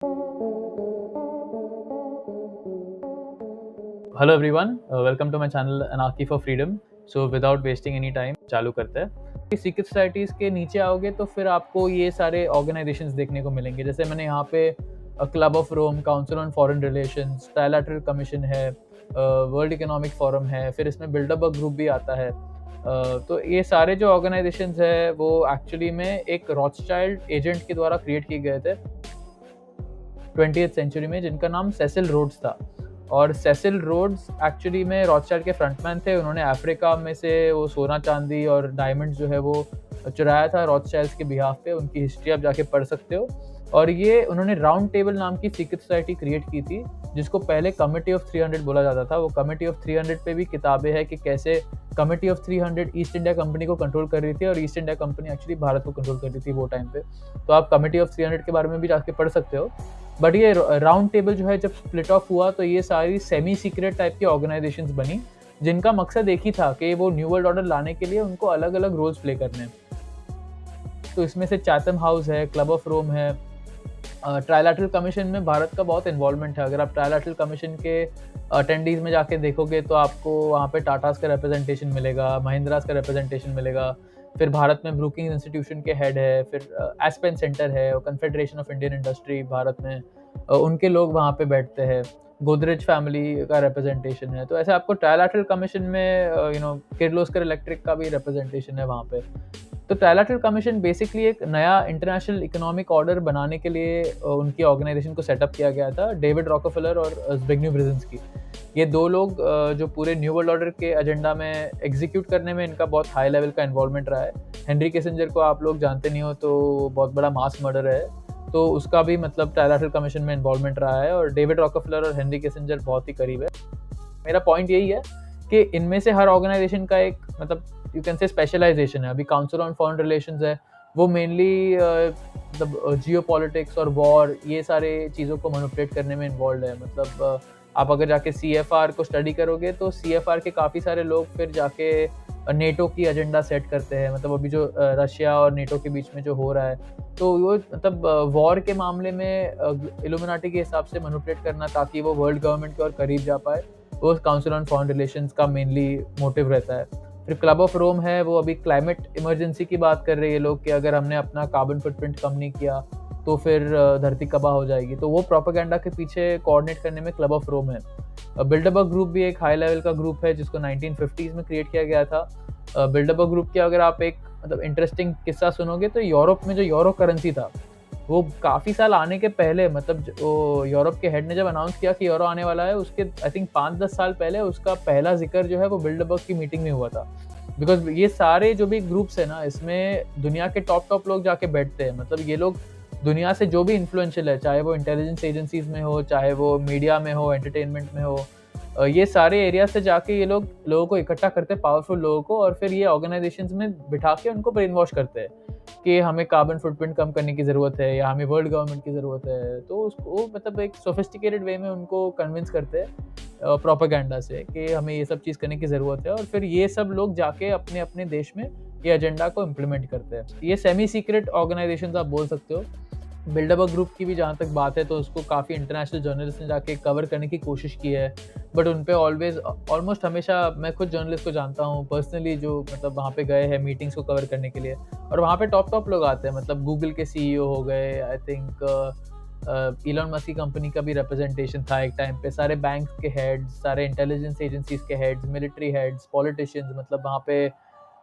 Hello everyone, welcome to my channel Anarchy for Freedom. So without wasting any time चालू करते हैं। Secret societies के नीचे आओगे तो फिर आपको ये सारे ऑर्गेनाइजेशंस देखने को मिलेंगे। जैसे मैंने यहाँ पे Club of Rome, Council on Foreign Relations, Trilateral Commission है, वर्ल्ड इकोनॉमिक फोरम है, फिर इसमें बिल्डरबर्ग ग्रुप भी आता है। तो ये सारे जो ऑर्गेनाइजेशंस है वो एक्चुअली में एक रॉथस्चाइल्ड एजेंट के द्वारा क्रिएट किए गए थे 20th सेंचुरी में, जिनका नाम सेसिल रोड्स था। और सेसिल रोड्स एक्चुअली में रॉथस्चाइल्ड के फ्रंटमैन थे। उन्होंने अफ्रीका में से वो सोना चांदी और डायमंड जो है वो चुराया था रॉथस्चाइल्ड्स के बिहाफ पे। उनकी हिस्ट्री आप जाके पढ़ सकते हो। और ये उन्होंने राउंड टेबल नाम की सीक्रेट सोसाइटी क्रिएट की थी, जिसको पहले कमिटी ऑफ 300 बोला जाता था। वो कमिटी ऑफ 300 पे भी किताबें हैं कि कैसे committee of 300 east India company को कंट्रोल कर रही थी और east India company actually Bharat को कंट्रोल कर रही थी वो टाइम पे। तो आप कमिटी ऑफ 300 के बारे में भी जाके पढ़ सकते हो। बट ये राउंड टेबल जो है जब स्प्लिट ऑफ हुआ तो ये सारी सेमी सीक्रेट टाइप की ऑर्गेनाइजेशंस बनी, जिनका मकसद एक ही था कि वो न्यू वर्ल्ड ऑर्डर लाने के लिए उनको अलग अलग रोल्स प्ले करने हैं। तो इसमें से चैथम हाउस है, क्लब ऑफ रोम है। ट्राइलैटरल कमीशन में भारत का बहुत इन्वॉल्वमेंट है। अगर आप ट्राइलैटरल कमीशन के अटेंडीज में जाके देखोगे तो आपको वहाँ पे टाटास का रिप्रेजेंटेशन मिलेगा, महिंद्रास का रिप्रेजेंटेशन मिलेगा। फिर भारत में ब्रूकिंग इंस्टीट्यूशन के हेड है, फिर एस्पेन सेंटर है, confederation of Indian industry Bharat में, उनके लोग वहाँ पे बैठते हैं। गोदरेज फैमिली का रिप्रेजेंटेशन है। तो ऐसे आपको ट्राइलैटरल कमीशन में किर्लोस्कर इलेक्ट्रिक का भी रिप्रेजेंटेशन है वहाँ पे। तो ट्राइलैटरल कमीशन बेसिकली एक नया इंटरनेशनल इकोनॉमिक ऑर्डर बनाने के लिए उनकी ऑर्गेनाइजेशन को सेटअप किया गया था। डेविड रॉकफेलर और ज़्बिग्niew ब्रेजिंस्की, ये दो लोग जो पूरे न्यू वर्ल्ड ऑर्डर के एजेंडा में एग्जीक्यूट करने में इनका बहुत हाई लेवल का इन्वॉल्वमेंट रहा है। हेनरी किसिंजर को आप लोग जानते नहीं हो तो बहुत बड़ा मास मर्डर है, तो उसका भी मतलब ट्राइलैटरल कमीशन में इन्वॉल्वमेंट रहा है। और डेविड रॉकफेलर और हेनरी किसिंजर बहुत ही करीब है। मेरा पॉइंट यही है कि इनमें से हर ऑर्गेनाइजेशन का एक मतलब यू कैन से स्पेशलाइजेशन है। अभी काउंसिल ऑन फॉरेन रिलेशंस है, वो मेनली मतलब जियो पॉलिटिक्स और वॉर, ये सारे चीज़ों को मैनिपुलेट करने में इन्वॉल्व है। मतलब आप अगर जाके CFR को स्टडी करोगे तो CFR के काफ़ी सारे लोग फिर जाके नेटो की एजेंडा सेट करते हैं। मतलब अभी जो रशिया और नेटो के बीच में जो हो रहा है, तो वो मतलब वॉर के मामले में इल्यूमिनाटी के हिसाब से मैनिपुलेट करना ताकि वो वर्ल्ड गवर्नमेंट के और करीब जा पाए, वो काउंसिल ऑन फॉरेन रिलेशंस का मेनली मोटिव रहता है। फिर क्लब ऑफ रोम है, वो अभी क्लाइमेट इमरजेंसी की बात कर रहे हैं ये लोग कि अगर हमने अपना कार्बन फुटप्रिंट कम नहीं किया तो फिर धरती तबाह हो जाएगी। तो वो प्रोपेगेंडा के पीछे कोऑर्डिनेट करने में क्लब ऑफ रोम है। बिल्डरबर्ग ग्रुप भी एक हाई लेवल का ग्रुप है जिसको 1950s में क्रिएट किया गया था। बिल्डरबर्ग ग्रुप के अगर आप एक मतलब इंटरेस्टिंग किस्सा सुनोगे तो यूरोप में जो यूरो करेंसी था वो काफ़ी साल आने के पहले, मतलब वो यूरोप के हेड ने जब अनाउंस किया कि यूरो आने वाला है, उसके आई थिंक 5-10 साल पहले उसका पहला जिक्र जो है वो बिल्डरबर्ग की मीटिंग में हुआ था। बिकॉज ये सारे जो भी ग्रुप्स है ना, इसमें दुनिया के टॉप लोग जाके बैठते हैं। मतलब ये लोग दुनिया से जो भी इन्फ्लुएंशियल है, चाहे वो इंटेलिजेंस एजेंसीज में हो, चाहे वो मीडिया में हो, एंटरटेनमेंट में हो, ये सारे एरिया से जाके ये लोग लोगों को इकट्ठा करते हैं, पावरफुल लोगों को, और फिर ये ऑर्गेनाइजेशंस में बिठा के उनको ब्रेन वॉश करते हैं कि हमें कार्बन फुटप्रिंट कम करने की ज़रूरत है या हमें वर्ल्ड गवर्नमेंट की ज़रूरत है। तो उसको मतलब एक सोफिस्टिकेटेड वे में उनको कन्विंस करते हैं प्रोपेगेंडा से कि हमें ये सब चीज़ करने की ज़रूरत है, और फिर ये सब लोग जाके अपने अपने देश में ये एजेंडा को इम्प्लीमेंट करते हैं। ये सेमी सीक्रेट ऑर्गेनाइजेशंस आप बोल सकते हो। बिल्डरबर्ग ग्रुप की भी जहाँ तक बात है तो उसको काफ़ी इंटरनेशनल जर्नलिस्ट ने जाके कवर करने की कोशिश की है, बट उन पे ऑलमोस्ट हमेशा, मैं खुद जर्नलिस्ट को जानता हूँ पर्सनली जो मतलब वहाँ पे गए हैं मीटिंग्स को कवर करने के लिए, और वहाँ पे टॉप लोग आते हैं। मतलब गूगल के CEO हो गए, आई थिंक इलॉन मस्क की कंपनी का भी रिप्रेजेंटेशन था एक टाइम पे, सारे बैंक के हेड्स, सारे इंटेलिजेंस एजेंसीज के हेड्स, मिलिट्री हेड्स, पॉलिटिशियंस, मतलब वहाँ पे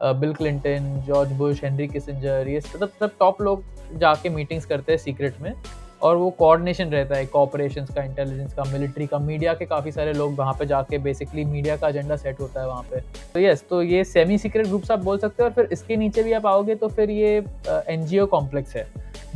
bill Clinton, George Bush, Henry Kissinger, ये सब टॉप लोग जाके मीटिंग्स करते हैं सीक्रेट में, और वो कोऑर्डिनेशन रहता है कॉर्पोरेशंस का, इंटेलिजेंस का, मिलिट्री का, मीडिया के काफ़ी सारे लोग वहाँ पे जाके बेसिकली मीडिया का एजेंडा सेट होता है वहाँ पे। तो यस, तो ये सेमी सीक्रेट ग्रुप्स आप बोल सकते हो। और फिर इसके नीचे भी आप आओगे तो फिर ये NGO कॉम्प्लेक्स है,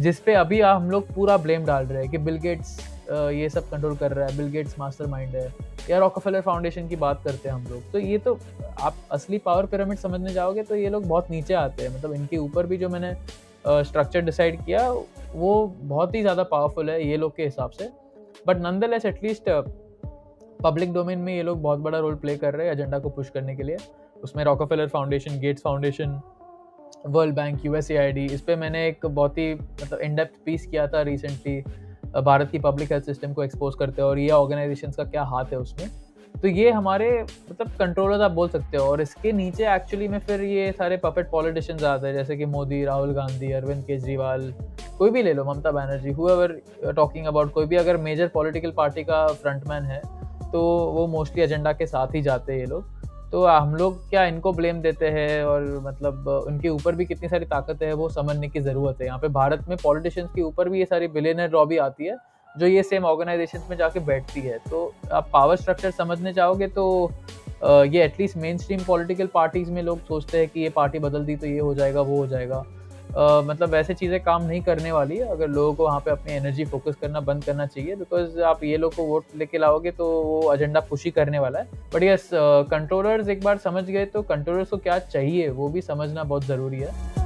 जिसपे अभी हम लोग पूरा ब्लेम डाल रहे हैं कि बिल गेट्स ये सब कंट्रोल कर रहा है, बिल गेट्स मास्टरमाइंड है, या रॉकफेलर फाउंडेशन की बात करते हैं हम लोग। तो ये तो आप असली पावर पिरामिड समझने जाओगे तो ये लोग बहुत नीचे आते हैं। मतलब इनके ऊपर भी जो मैंने स्ट्रक्चर डिसाइड किया वो बहुत ही ज़्यादा पावरफुल है ये लोग के हिसाब से, but nonetheless at least public domain में ये लोग बहुत बड़ा रोल प्ले कर रहे हैं एजेंडा को पुश करने के लिए। उसमें Rockefeller Foundation, Gates Foundation, World Bank, USAID, इस पे मैंने एक बहुत ही मतलब इन डेप्थ पीस किया था रिसेंटली। भारत की पब्लिक हेल्थ सिस्टम को एक्सपोज़ करते हैं और ये ऑर्गेनाइज़ेशंस का क्या हाथ है उसमें। तो ये हमारे मतलब कंट्रोलर्स आप बोल सकते हो और इसके नीचे एक्चुअली में फिर ये सारे पपेट पॉलिटिशियंस आते हैं जैसे कि मोदी, राहुल गांधी, अरविंद केजरीवाल, कोई भी ले लो, Mamata Banerjee, whoever talking about, कोई भी अगर मेजर पॉलिटिकल पार्टी का फ्रंटमैन है, तो वो मोस्टली एजेंडा के साथ ही जाते हैं ये लोग। तो हम लोग क्या इनको ब्लेम देते हैं और मतलब उनके ऊपर भी कितनी सारी ताकत है वो समझने की ज़रूरत है। यहाँ पे भारत में पॉलिटिशियंस के ऊपर भी ये सारी बिलियनियर लॉबी आती है, जो ये सेम ऑर्गेनाइजेशंस में जाके बैठती है। तो आप पावर स्ट्रक्चर समझने चाहोगे तो ये at least main stream political parties में लोग सोचते हैं कि ये पार्टी बदल दी तो ये हो जाएगा, वो हो जाएगा। मतलब वैसे चीज़ें काम नहीं करने वाली है, अगर लोगों को वहाँ पे अपनी एनर्जी फ़ोकस करना बंद करना चाहिए बिकॉज़ आप ये लोग को वोट लेके लाओगे तो वो एजेंडा पुश ही करने वाला है। बट येस कंट्रोलर्स एक बार समझ गए तो कंट्रोलर्स को क्या चाहिए वो भी समझना बहुत ज़रूरी है।